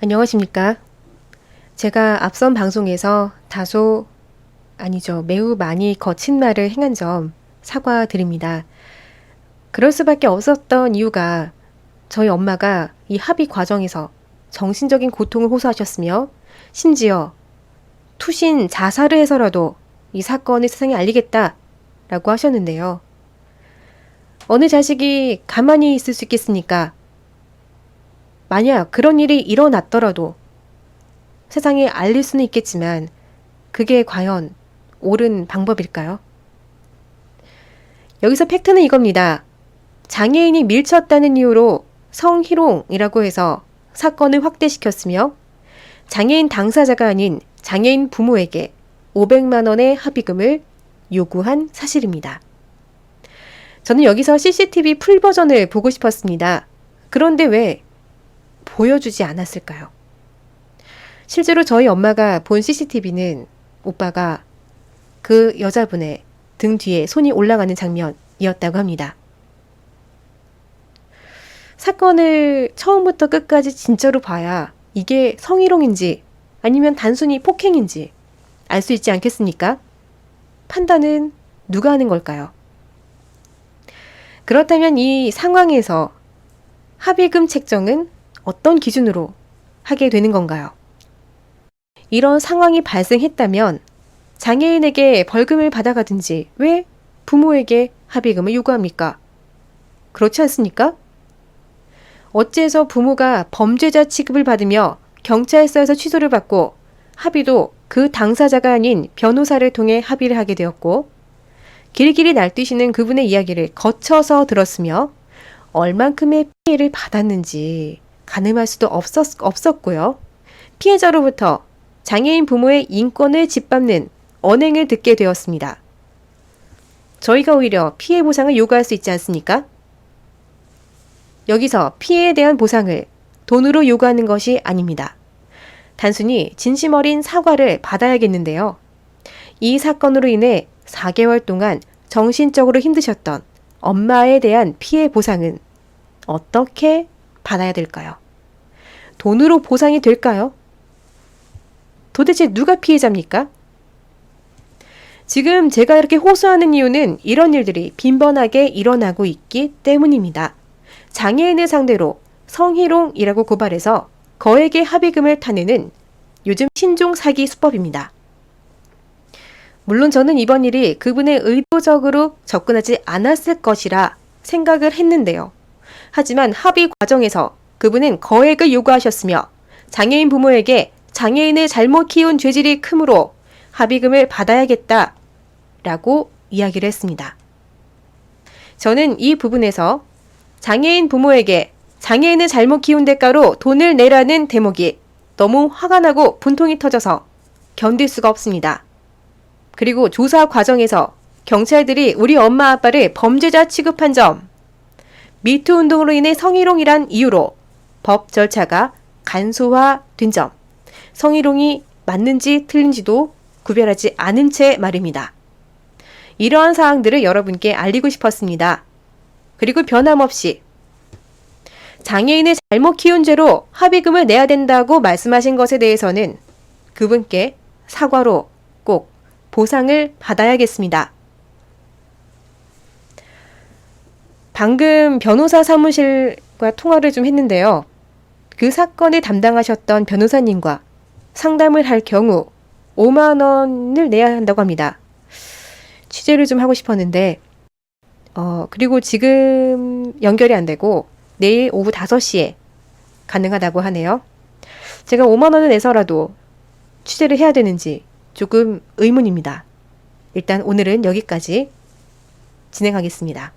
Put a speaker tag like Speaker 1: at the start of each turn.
Speaker 1: 안녕하십니까? 제가 앞선 방송에서 매우 많이 거친 말을 행한 점 사과드립니다. 그럴 수밖에 없었던 이유가 저희 엄마가 이 합의 과정에서 정신적인 고통을 호소하셨으며 심지어 투신 자살을 해서라도 이 사건을 세상에 알리겠다라고 하셨는데요. 어느 자식이 가만히 있을 수 있겠습니까? 만약 그런 일이 일어났더라도 세상에 알릴 수는 있겠지만 그게 과연 옳은 방법일까요? 여기서 팩트는 이겁니다. 장애인이 밀쳤다는 이유로 성희롱이라고 해서 사건을 확대시켰으며 장애인 당사자가 아닌 장애인 부모에게 500만 원의 합의금을 요구한 사실입니다. 저는 여기서 CCTV 풀 버전을 보고 싶었습니다. 그런데 왜 보여주지 않았을까요? 실제로 저희 엄마가 본 CCTV는 오빠가 그 여자분의 등 뒤에 손이 올라가는 장면이었다고 합니다. 사건을 처음부터 끝까지 진짜로 봐야 이게 성희롱인지 아니면 단순히 폭행인지 알 수 있지 않겠습니까? 판단은 누가 하는 걸까요? 그렇다면 이 상황에서 합의금 책정은 어떤 기준으로 하게 되는 건가요? 이런 상황이 발생했다면 장애인에게 벌금을 받아가든지 왜 부모에게 합의금을 요구합니까? 그렇지 않습니까? 어째서 부모가 범죄자 취급을 받으며 경찰서에서 취소를 받고 합의도 그 당사자가 아닌 변호사를 통해 합의를 하게 되었고 길길이 날뛰시는 그분의 이야기를 거쳐서 들었으며 얼만큼의 피해를 받았는지 가늠할 수도 없었고요. 피해자로부터 장애인 부모의 인권을 짓밟는 언행을 듣게 되었습니다. 저희가 오히려 피해 보상을 요구할 수 있지 않습니까? 여기서 피해에 대한 보상을 돈으로 요구하는 것이 아닙니다. 단순히 진심 어린 사과를 받아야겠는데요. 이 사건으로 인해 4개월 동안 정신적으로 힘드셨던 엄마에 대한 피해 보상은 어떻게 받아야 될까요? 돈으로 보상이 될까요? 도대체 누가 피해자입니까? 지금 제가 이렇게 호소하는 이유는 이런 일들이 빈번하게 일어나고 있기 때문입니다. 장애인을 상대로 성희롱이라고 고발해서 거액의 합의금을 타내는 요즘 신종 사기 수법입니다. 물론 저는 이번 일이 그분의 의도적으로 접근하지 않았을 것이라 생각을 했는데요. 하지만 합의 과정에서 그분은 거액을 요구하셨으며 장애인 부모에게 장애인을 잘못 키운 죄질이 크므로 합의금을 받아야겠다라고 이야기를 했습니다. 저는 이 부분에서 장애인 부모에게 장애인을 잘못 키운 대가로 돈을 내라는 대목이 너무 화가 나고 분통이 터져서 견딜 수가 없습니다. 그리고 조사 과정에서 경찰들이 우리 엄마 아빠를 범죄자 취급한 점, 미투 운동으로 인해 성희롱이란 이유로 법 절차가 간소화된 점, 성희롱이 맞는지 틀린지도 구별하지 않은 채 말입니다. 이러한 사항들을 여러분께 알리고 싶었습니다. 그리고 변함없이 장애인을 잘못 키운 죄로 합의금을 내야 된다고 말씀하신 것에 대해서는 그분께 사과로 꼭 보상을 받아야겠습니다. 방금 변호사 사무실과 통화를 좀 했는데요. 그 사건을 담당하셨던 변호사님과 상담을 할 경우 5만 원을 내야 한다고 합니다. 취재를 좀 하고 싶었는데 그리고 지금 연결이 안 되고 내일 오후 5시에 가능하다고 하네요. 제가 5만 원을 내서라도 취재를 해야 되는지 조금 의문입니다. 일단 오늘은 여기까지 진행하겠습니다.